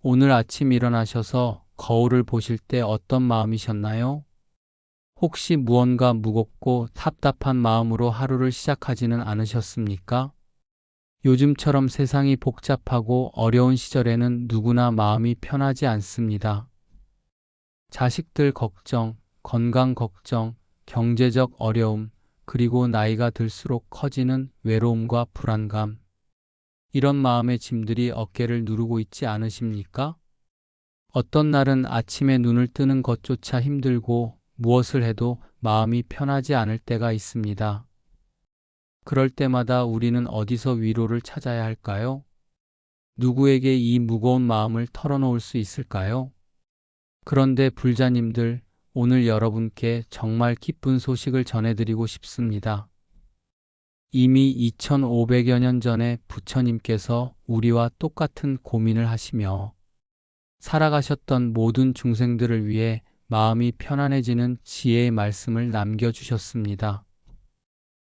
오늘 아침 일어나셔서 거울을 보실 때 어떤 마음이셨나요? 혹시 무언가 무겁고 답답한 마음으로 하루를 시작하지는 않으셨습니까? 요즘처럼 세상이 복잡하고 어려운 시절에는 누구나 마음이 편하지 않습니다. 자식들 걱정, 건강 걱정, 경제적 어려움, 그리고 나이가 들수록 커지는 외로움과 불안감. 이런 마음의 짐들이 어깨를 누르고 있지 않으십니까? 어떤 날은 아침에 눈을 뜨는 것조차 힘들고 무엇을 해도 마음이 편하지 않을 때가 있습니다. 그럴 때마다 우리는 어디서 위로를 찾아야 할까요? 누구에게 이 무거운 마음을 털어놓을 수 있을까요? 그런데 불자님들, 오늘 여러분께 정말 기쁜 소식을 전해드리고 싶습니다. 이미 2500여 년 전에 부처님께서 우리와 똑같은 고민을 하시며 살아가셨던 모든 중생들을 위해 마음이 편안해지는 지혜의 말씀을 남겨주셨습니다.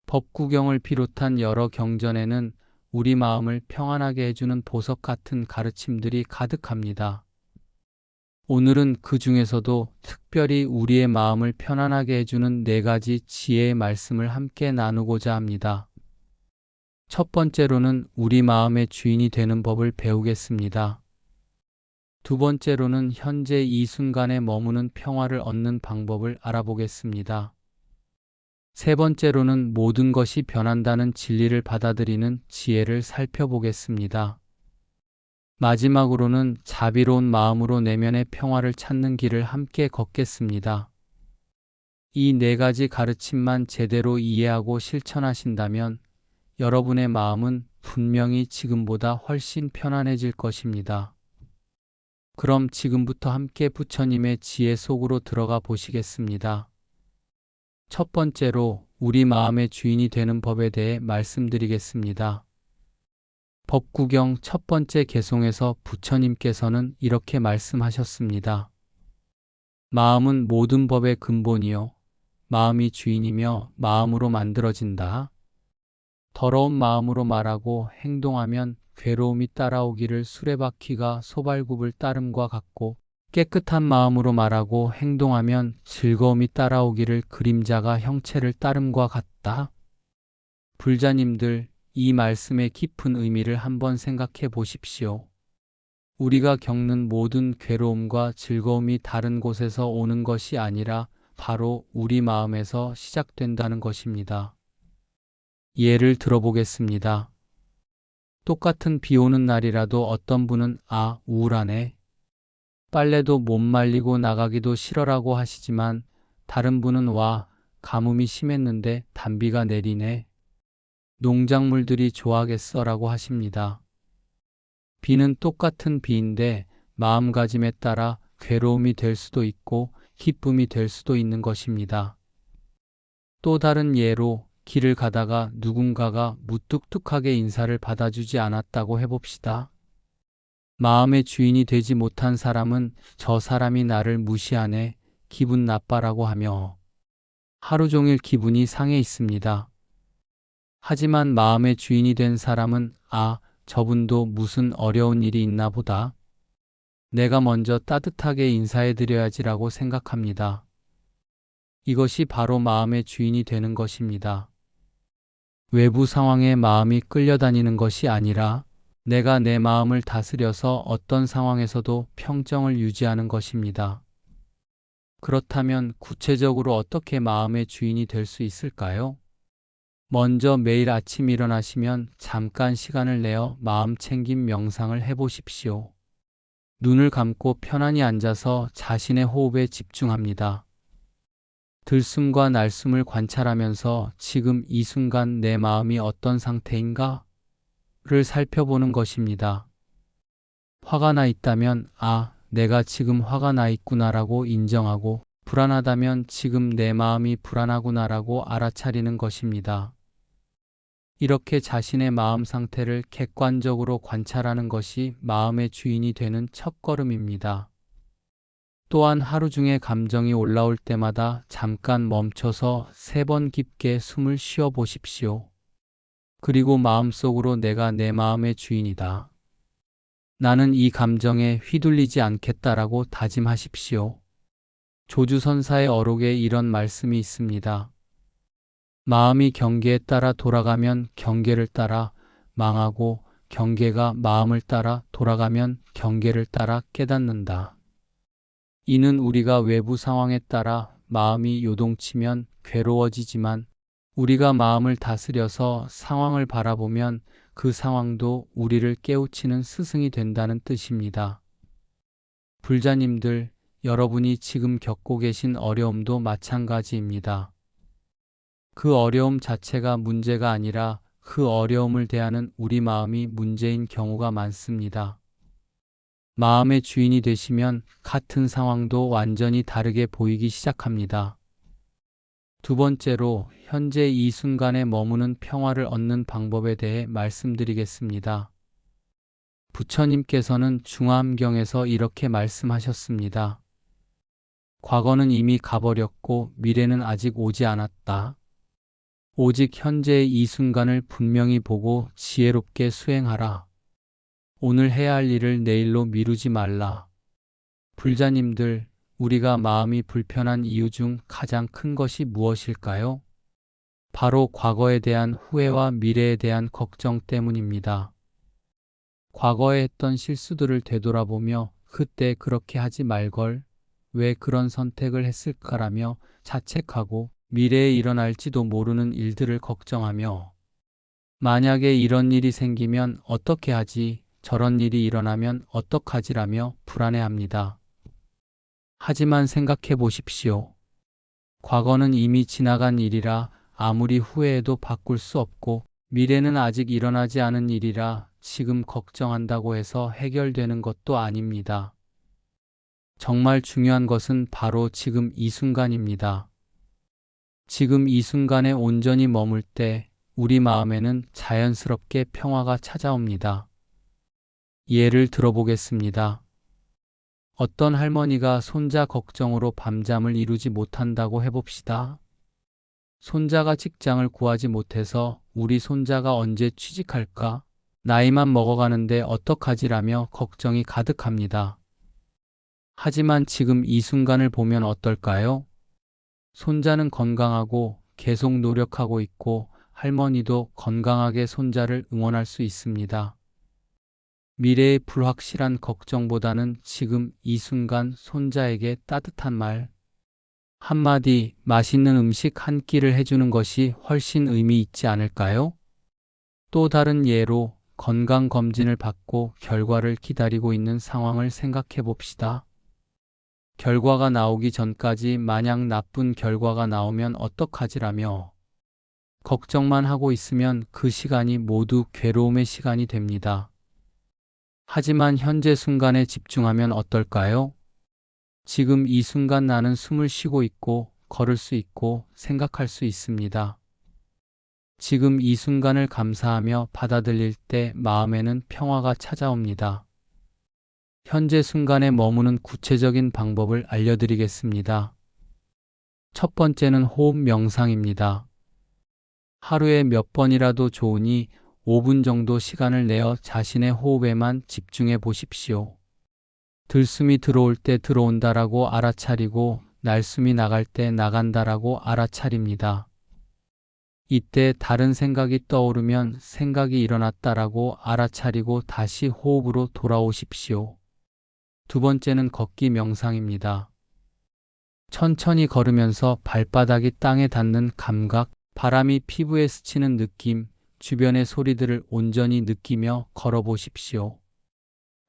법구경을 비롯한 여러 경전에는 우리 마음을 평안하게 해주는 보석 같은 가르침들이 가득합니다. 오늘은 그 중에서도 특별히 우리의 마음을 편안하게 해주는 4가지 지혜의 말씀을 함께 나누고자 합니다. 첫 번째로는 우리 마음의 주인이 되는 법을 배우겠습니다. 두 번째로는 현재 이 순간에 머무는 평화를 얻는 방법을 알아보겠습니다. 세 번째로는 모든 것이 변한다는 진리를 받아들이는 지혜를 살펴보겠습니다. 마지막으로는 자비로운 마음으로 내면의 평화를 찾는 길을 함께 걷겠습니다. 이 4가지 가르침만 제대로 이해하고 실천하신다면 여러분의 마음은 분명히 지금보다 훨씬 편안해질 것입니다. 그럼 지금부터 함께 부처님의 지혜 속으로 들어가 보시겠습니다. 첫 번째로 우리 마음의 주인이 되는 법에 대해 말씀드리겠습니다. 법구경 첫 번째 개송에서 부처님께서는 이렇게 말씀하셨습니다. 마음은 모든 법의 근본이요. 마음이 주인이며 마음으로 만들어진다. 더러운 마음으로 말하고 행동하면 괴로움이 따라오기를 수레바퀴가 소발굽을 따름과 같고 깨끗한 마음으로 말하고 행동하면 즐거움이 따라오기를 그림자가 형체를 따름과 같다. 불자님들, 이 말씀의 깊은 의미를 한번 생각해 보십시오. 우리가 겪는 모든 괴로움과 즐거움이 다른 곳에서 오는 것이 아니라 바로 우리 마음에서 시작된다는 것입니다. 예를 들어보겠습니다. 똑같은 비 오는 날이라도 어떤 분은 우울하네. 빨래도 못 말리고 나가기도 싫어라고 하시지만 다른 분은 가뭄이 심했는데 단비가 내리네. 농작물들이 좋아하겠어라고 하십니다. 비는 똑같은 비인데 마음가짐에 따라 괴로움이 될 수도 있고 기쁨이 될 수도 있는 것입니다. 또 다른 예로 길을 가다가 누군가가 무뚝뚝하게 인사를 받아주지 않았다고 해봅시다. 마음의 주인이 되지 못한 사람은 저 사람이 나를 무시하네, 기분 나빠라고 하며 하루 종일 기분이 상해 있습니다. 하지만 마음의 주인이 된 사람은 저분도 무슨 어려운 일이 있나 보다. 내가 먼저 따뜻하게 인사해드려야지라고 생각합니다. 이것이 바로 마음의 주인이 되는 것입니다. 외부 상황에 마음이 끌려다니는 것이 아니라 내가 내 마음을 다스려서 어떤 상황에서도 평정을 유지하는 것입니다. 그렇다면 구체적으로 어떻게 마음의 주인이 될 수 있을까요? 먼저 매일 아침 일어나시면 잠깐 시간을 내어 마음 챙김 명상을 해보십시오. 눈을 감고 편안히 앉아서 자신의 호흡에 집중합니다. 들숨과 날숨을 관찰하면서 지금 이 순간 내 마음이 어떤 상태인가를 살펴보는 것입니다. 화가 나 있다면 내가 지금 화가 나 있구나라고 인정하고 불안하다면 지금 내 마음이 불안하구나라고 알아차리는 것입니다. 이렇게 자신의 마음 상태를 객관적으로 관찰하는 것이 마음의 주인이 되는 첫걸음입니다. 또한 하루 중에 감정이 올라올 때마다 잠깐 멈춰서 3번 깊게 숨을 쉬어 보십시오. 그리고 마음속으로 내가 내 마음의 주인이다. 나는 이 감정에 휘둘리지 않겠다라고 다짐하십시오. 조주선사의 어록에 이런 말씀이 있습니다. 마음이 경계에 따라 돌아가면 경계를 따라 망하고 경계가 마음을 따라 돌아가면 경계를 따라 깨닫는다. 이는 우리가 외부 상황에 따라 마음이 요동치면 괴로워지지만 우리가 마음을 다스려서 상황을 바라보면 그 상황도 우리를 깨우치는 스승이 된다는 뜻입니다. 불자님들, 여러분이 지금 겪고 계신 어려움도 마찬가지입니다. 그 어려움 자체가 문제가 아니라 그 어려움을 대하는 우리 마음이 문제인 경우가 많습니다. 마음의 주인이 되시면 같은 상황도 완전히 다르게 보이기 시작합니다. 두 번째로, 현재 이 순간에 머무는 평화를 얻는 방법에 대해 말씀드리겠습니다. 부처님께서는 중화암경에서 이렇게 말씀하셨습니다. 과거는 이미 가버렸고 미래는 아직 오지 않았다. 오직 현재의 이 순간을 분명히 보고 지혜롭게 수행하라. 오늘 해야 할 일을 내일로 미루지 말라. 불자님들, 우리가 마음이 불편한 이유 중 가장 큰 것이 무엇일까요? 바로 과거에 대한 후회와 미래에 대한 걱정 때문입니다. 과거에 했던 실수들을 되돌아보며 그때 그렇게 하지 말걸, 왜 그런 선택을 했을까라며 자책하고 미래에 일어날지도 모르는 일들을 걱정하며 만약에 이런 일이 생기면 어떻게 하지, 저런 일이 일어나면 어떡하지라며 불안해합니다. 하지만 생각해 보십시오. 과거는 이미 지나간 일이라 아무리 후회해도 바꿀 수 없고 미래는 아직 일어나지 않은 일이라 지금 걱정한다고 해서 해결되는 것도 아닙니다. 정말 중요한 것은 바로 지금 이 순간입니다. 지금 이 순간에 온전히 머물 때 우리 마음에는 자연스럽게 평화가 찾아옵니다. 예를 들어보겠습니다. 어떤 할머니가 손자 걱정으로 밤잠을 이루지 못한다고 해봅시다. 손자가 직장을 구하지 못해서 우리 손자가 언제 취직할까? 나이만 먹어가는데 어떡하지라며 걱정이 가득합니다. 하지만 지금 이 순간을 보면 어떨까요? 손자는 건강하고 계속 노력하고 있고 할머니도 건강하게 손자를 응원할 수 있습니다. 미래의 불확실한 걱정보다는 지금 이 순간 손자에게 따뜻한 말, 한마디, 맛있는 음식 한 끼를 해주는 것이 훨씬 의미 있지 않을까요? 또 다른 예로 건강검진을 받고 결과를 기다리고 있는 상황을 생각해 봅시다. 결과가 나오기 전까지 만약 나쁜 결과가 나오면 어떡하지라며 걱정만 하고 있으면 그 시간이 모두 괴로움의 시간이 됩니다. 하지만 현재 순간에 집중하면 어떨까요? 지금 이 순간 나는 숨을 쉬고 있고 걸을 수 있고 생각할 수 있습니다. 지금 이 순간을 감사하며 받아들일 때 마음에는 평화가 찾아옵니다. 현재 순간에 머무는 구체적인 방법을 알려드리겠습니다. 첫 번째는 호흡 명상입니다. 하루에 몇 번이라도 좋으니 5분 정도 시간을 내어 자신의 호흡에만 집중해 보십시오. 들숨이 들어올 때 들어온다라고 알아차리고 날숨이 나갈 때 나간다라고 알아차립니다. 이때 다른 생각이 떠오르면 생각이 일어났다라고 알아차리고 다시 호흡으로 돌아오십시오. 두 번째는 걷기 명상입니다. 천천히 걸으면서 발바닥이 땅에 닿는 감각, 바람이 피부에 스치는 느낌, 주변의 소리들을 온전히 느끼며 걸어보십시오.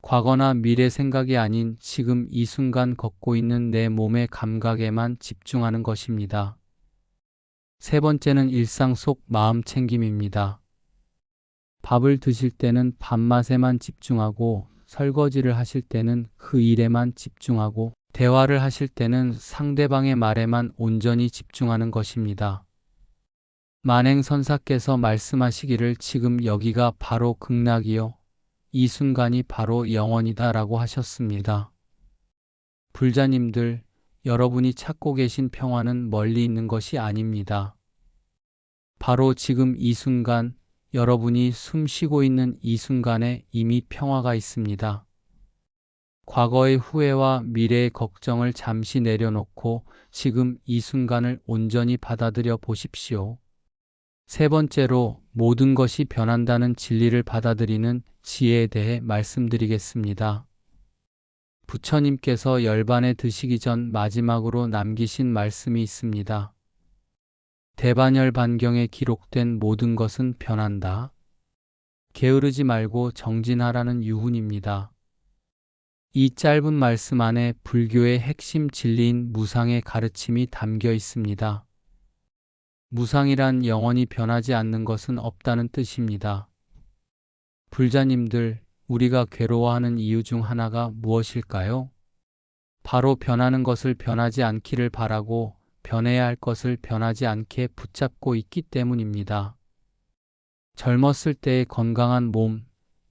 과거나 미래 생각이 아닌 지금 이 순간 걷고 있는 내 몸의 감각에만 집중하는 것입니다. 세 번째는 일상 속 마음 챙김입니다. 밥을 드실 때는 밥맛에만 집중하고 설거지를 하실 때는 그 일에만 집중하고 대화를 하실 때는 상대방의 말에만 온전히 집중하는 것입니다. 만행선사께서 말씀하시기를 지금 여기가 바로 극락이요, 이 순간이 바로 영원이다 라고 하셨습니다. 불자님들, 여러분이 찾고 계신 평화는 멀리 있는 것이 아닙니다. 바로 지금 이 순간 여러분이 숨 쉬고 있는 이 순간에 이미 평화가 있습니다. 과거의 후회와 미래의 걱정을 잠시 내려놓고 지금 이 순간을 온전히 받아들여 보십시오. 세 번째로 모든 것이 변한다는 진리를 받아들이는 지혜에 대해 말씀드리겠습니다. 부처님께서 열반에 드시기 전 마지막으로 남기신 말씀이 있습니다. 대반열반경에 기록된 모든 것은 변한다. 게으르지 말고 정진하라는 유훈입니다. 이 짧은 말씀 안에 불교의 핵심 진리인 무상의 가르침이 담겨 있습니다. 무상이란 영원히 변하지 않는 것은 없다는 뜻입니다. 불자님들, 우리가 괴로워하는 이유 중 하나가 무엇일까요? 바로 변하는 것을 변하지 않기를 바라고 변해야 할 것을 변하지 않게 붙잡고 있기 때문입니다. 젊었을 때의 건강한 몸,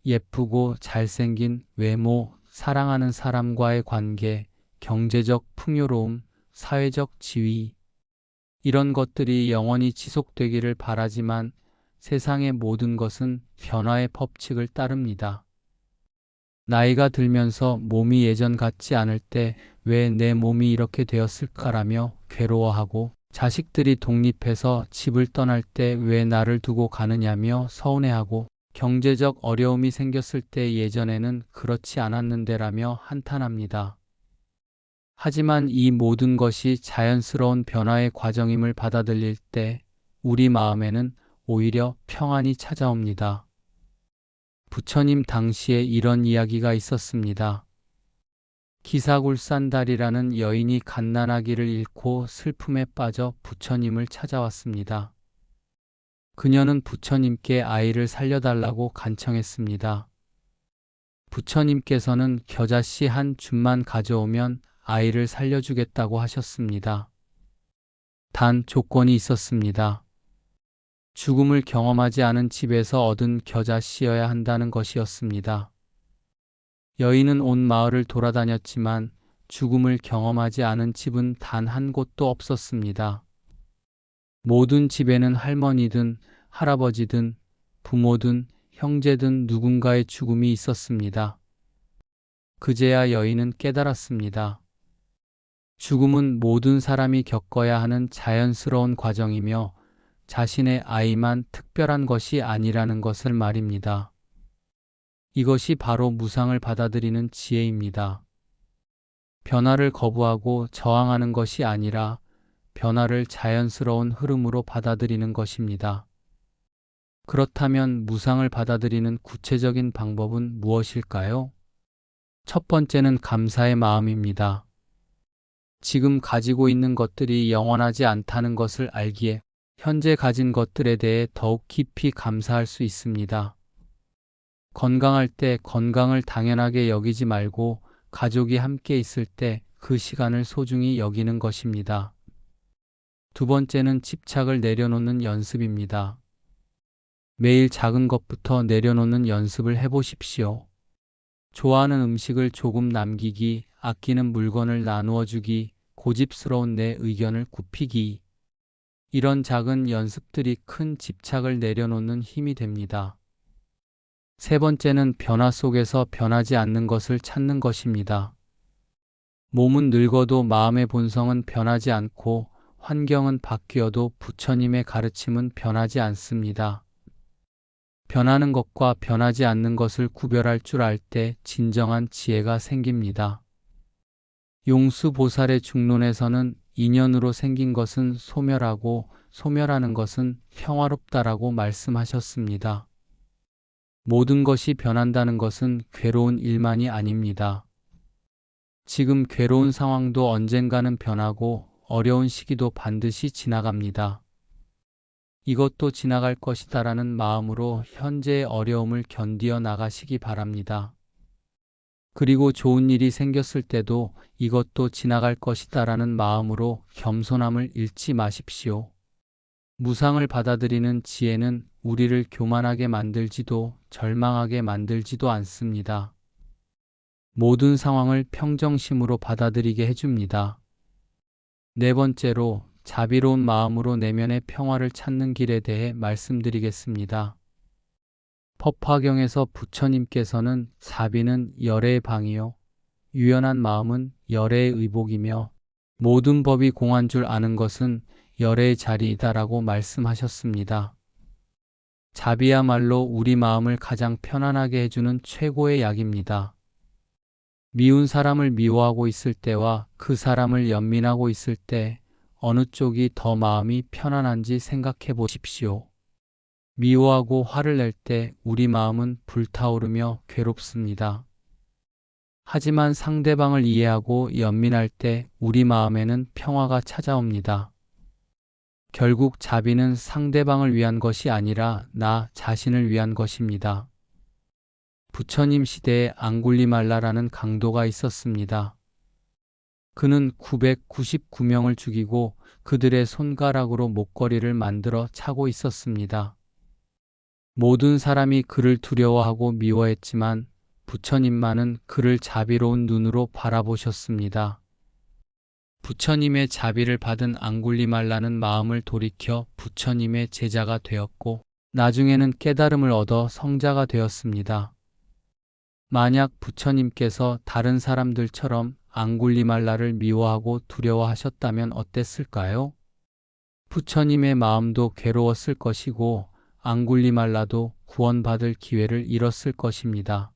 예쁘고 잘생긴 외모, 사랑하는 사람과의 관계, 경제적 풍요로움, 사회적 지위, 이런 것들이 영원히 지속되기를 바라지만 세상의 모든 것은 변화의 법칙을 따릅니다. 나이가 들면서 몸이 예전 같지 않을 때 왜 내 몸이 이렇게 되었을까라며 괴로워하고, 자식들이 독립해서 집을 떠날 때 왜 나를 두고 가느냐며 서운해하고, 경제적 어려움이 생겼을 때 예전에는 그렇지 않았는데라며 한탄합니다. 하지만 이 모든 것이 자연스러운 변화의 과정임을 받아들일 때 우리 마음에는 오히려 평안이 찾아옵니다. 부처님 당시에 이런 이야기가 있었습니다. 기사굴산달이라는 여인이 갓난아기를 잃고 슬픔에 빠져 부처님을 찾아왔습니다. 그녀는 부처님께 아이를 살려달라고 간청했습니다. 부처님께서는 겨자씨 한 줌만 가져오면 아이를 살려주겠다고 하셨습니다. 단 조건이 있었습니다. 죽음을 경험하지 않은 집에서 얻은 겨자씨여야 한다는 것이었습니다. 여인은 온 마을을 돌아다녔지만 죽음을 경험하지 않은 집은 단 한 곳도 없었습니다. 모든 집에는 할머니든 할아버지든 부모든 형제든 누군가의 죽음이 있었습니다. 그제야 여인은 깨달았습니다. 죽음은 모든 사람이 겪어야 하는 자연스러운 과정이며 자신의 아이만 특별한 것이 아니라는 것을 말입니다. 이것이 바로 무상을 받아들이는 지혜입니다. 변화를 거부하고 저항하는 것이 아니라 변화를 자연스러운 흐름으로 받아들이는 것입니다. 그렇다면 무상을 받아들이는 구체적인 방법은 무엇일까요? 첫 번째는 감사의 마음입니다. 지금 가지고 있는 것들이 영원하지 않다는 것을 알기에 현재 가진 것들에 대해 더욱 깊이 감사할 수 있습니다. 건강할 때 건강을 당연하게 여기지 말고 가족이 함께 있을 때 그 시간을 소중히 여기는 것입니다. 두 번째는 집착을 내려놓는 연습입니다. 매일 작은 것부터 내려놓는 연습을 해보십시오. 좋아하는 음식을 조금 남기기, 아끼는 물건을 나누어 주기, 고집스러운 내 의견을 굽히기. 이런 작은 연습들이 큰 집착을 내려놓는 힘이 됩니다. 세 번째는 변화 속에서 변하지 않는 것을 찾는 것입니다. 몸은 늙어도 마음의 본성은 변하지 않고 환경은 바뀌어도 부처님의 가르침은 변하지 않습니다. 변하는 것과 변하지 않는 것을 구별할 줄 알 때 진정한 지혜가 생깁니다. 용수보살의 중론에서는 인연으로 생긴 것은 소멸하고 소멸하는 것은 평화롭다라고 말씀하셨습니다. 모든 것이 변한다는 것은 괴로운 일만이 아닙니다. 지금 괴로운 상황도 언젠가는 변하고 어려운 시기도 반드시 지나갑니다. 이것도 지나갈 것이다라는 마음으로 현재의 어려움을 견디어 나가시기 바랍니다. 그리고 좋은 일이 생겼을 때도 이것도 지나갈 것이다라는 마음으로 겸손함을 잃지 마십시오. 무상을 받아들이는 지혜는 우리를 교만하게 만들지도 절망하게 만들지도 않습니다. 모든 상황을 평정심으로 받아들이게 해줍니다. 네 번째로 자비로운 마음으로 내면의 평화를 찾는 길에 대해 말씀드리겠습니다. 법화경에서 부처님께서는 자비는 열의 방이요 유연한 마음은 열의 의복이며 모든 법이 공한 줄 아는 것은 열의 자리이다라고 말씀하셨습니다. 자비야말로 우리 마음을 가장 편안하게 해주는 최고의 약입니다. 미운 사람을 미워하고 있을 때와 그 사람을 연민하고 있을 때 어느 쪽이 더 마음이 편안한지 생각해 보십시오. 미워하고 화를 낼 때 우리 마음은 불타오르며 괴롭습니다. 하지만 상대방을 이해하고 연민할 때 우리 마음에는 평화가 찾아옵니다. 결국 자비는 상대방을 위한 것이 아니라 나 자신을 위한 것입니다. 부처님 시대에 앙굴리말라라는 강도가 있었습니다. 그는 999명을 죽이고 그들의 손가락으로 목걸이를 만들어 차고 있었습니다. 모든 사람이 그를 두려워하고 미워했지만 부처님만은 그를 자비로운 눈으로 바라보셨습니다. 부처님의 자비를 받은 앙굴리말라는 마음을 돌이켜 부처님의 제자가 되었고 나중에는 깨달음을 얻어 성자가 되었습니다. 만약 부처님께서 다른 사람들처럼 앙굴리말라를 미워하고 두려워하셨다면 어땠을까요? 부처님의 마음도 괴로웠을 것이고 앙굴리말라도 구원받을 기회를 잃었을 것입니다.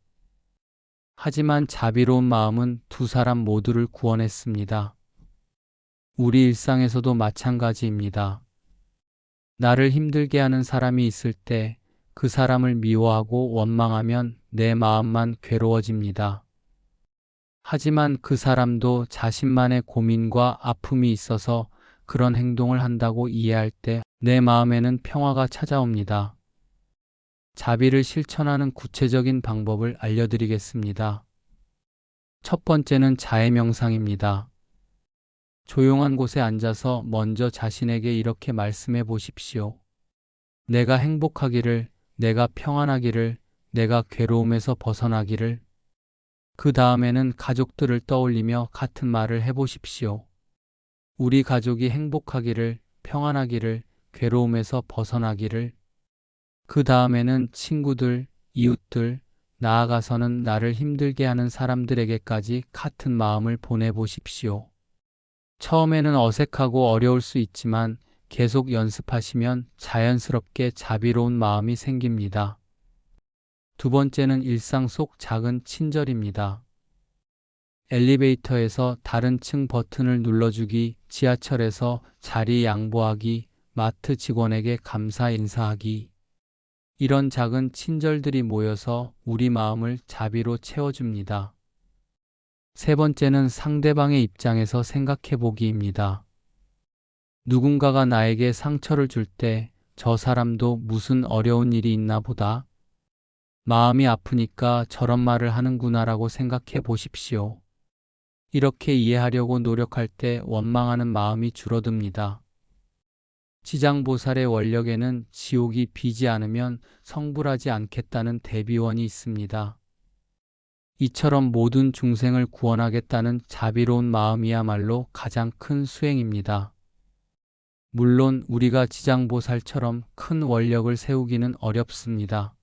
하지만 자비로운 마음은 두 사람 모두를 구원했습니다. 우리 일상에서도 마찬가지입니다. 나를 힘들게 하는 사람이 있을 때 그 사람을 미워하고 원망하면 내 마음만 괴로워집니다. 하지만 그 사람도 자신만의 고민과 아픔이 있어서 그런 행동을 한다고 이해할 때 내 마음에는 평화가 찾아옵니다. 자비를 실천하는 구체적인 방법을 알려드리겠습니다. 첫 번째는 자해 명상입니다. 조용한 곳에 앉아서 먼저 자신에게 이렇게 말씀해 보십시오. 내가 행복하기를, 내가 평안하기를, 내가 괴로움에서 벗어나기를. 그 다음에는 가족들을 떠올리며 같은 말을 해보십시오. 우리 가족이 행복하기를, 평안하기를, 괴로움에서 벗어나기를. 그 다음에는 친구들, 이웃들, 나아가서는 나를 힘들게 하는 사람들에게까지 같은 마음을 보내보십시오. 처음에는 어색하고 어려울 수 있지만 계속 연습하시면 자연스럽게 자비로운 마음이 생깁니다. 두 번째는 일상 속 작은 친절입니다. 엘리베이터에서 다른 층 버튼을 눌러주기, 지하철에서 자리 양보하기, 마트 직원에게 감사 인사하기. 이런 작은 친절들이 모여서 우리 마음을 자비로 채워줍니다. 세 번째는 상대방의 입장에서 생각해 보기입니다. 누군가가 나에게 상처를 줄 때 저 사람도 무슨 어려운 일이 있나 보다. 마음이 아프니까 저런 말을 하는구나라고 생각해 보십시오. 이렇게 이해하려고 노력할 때 원망하는 마음이 줄어듭니다. 지장보살의 원력에는 지옥이 비지 않으면 성불하지 않겠다는 대비원이 있습니다. 이처럼 모든 중생을 구원하겠다는 자비로운 마음이야말로 가장 큰 수행입니다. 물론 우리가 지장보살처럼 큰 원력을 세우기는 어렵습니다.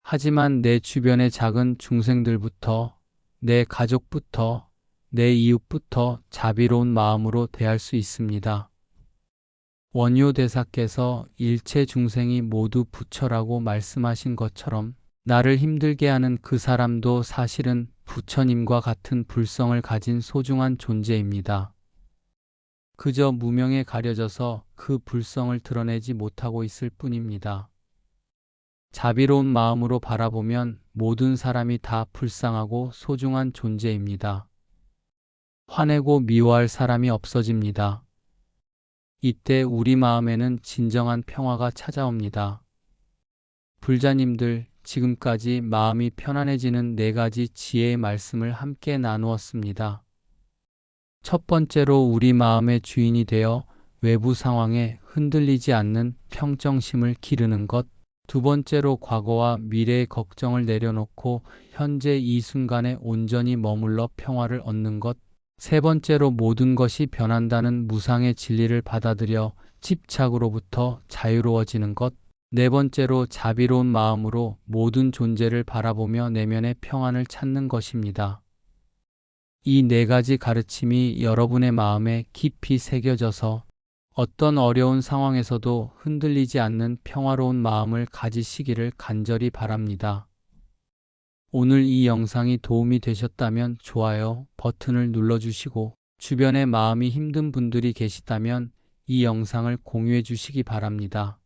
하지만 내 주변의 작은 중생들부터, 내 가족부터, 내 이웃부터 자비로운 마음으로 대할 수 있습니다. 원효대사께서 일체 중생이 모두 부처라고 말씀하신 것처럼 나를 힘들게 하는 그 사람도 사실은 부처님과 같은 불성을 가진 소중한 존재입니다. 그저 무명에 가려져서 그 불성을 드러내지 못하고 있을 뿐입니다. 자비로운 마음으로 바라보면 모든 사람이 다 불쌍하고 소중한 존재입니다. 화내고 미워할 사람이 없어집니다. 이때 우리 마음에는 진정한 평화가 찾아옵니다. 불자님들, 지금까지 마음이 편안해지는 4가지 지혜의 말씀을 함께 나누었습니다. 첫 번째로 우리 마음의 주인이 되어 외부 상황에 흔들리지 않는 평정심을 기르는 것. 두 번째로 과거와 미래의 걱정을 내려놓고 현재 이 순간에 온전히 머물러 평화를 얻는 것. 세 번째로 모든 것이 변한다는 무상의 진리를 받아들여 집착으로부터 자유로워지는 것. 네 번째로 자비로운 마음으로 모든 존재를 바라보며 내면의 평안을 찾는 것입니다. 이 네 가지 가르침이 여러분의 마음에 깊이 새겨져서 어떤 어려운 상황에서도 흔들리지 않는 평화로운 마음을 가지시기를 간절히 바랍니다. 오늘 이 영상이 도움이 되셨다면 좋아요 버튼을 눌러주시고 주변에 마음이 힘든 분들이 계시다면 이 영상을 공유해 주시기 바랍니다.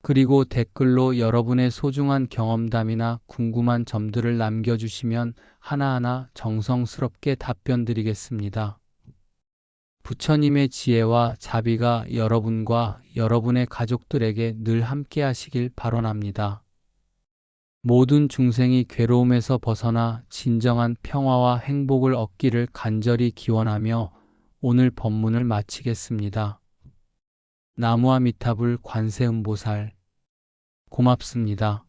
그리고 댓글로 여러분의 소중한 경험담이나 궁금한 점들을 남겨주시면 하나하나 정성스럽게 답변 드리겠습니다. 부처님의 지혜와 자비가 여러분과 여러분의 가족들에게 늘 함께 하시길 바라옵니다. 모든 중생이 괴로움에서 벗어나 진정한 평화와 행복을 얻기를 간절히 기원하며 오늘 법문을 마치겠습니다. 나무아미타불 관세음보살 고맙습니다.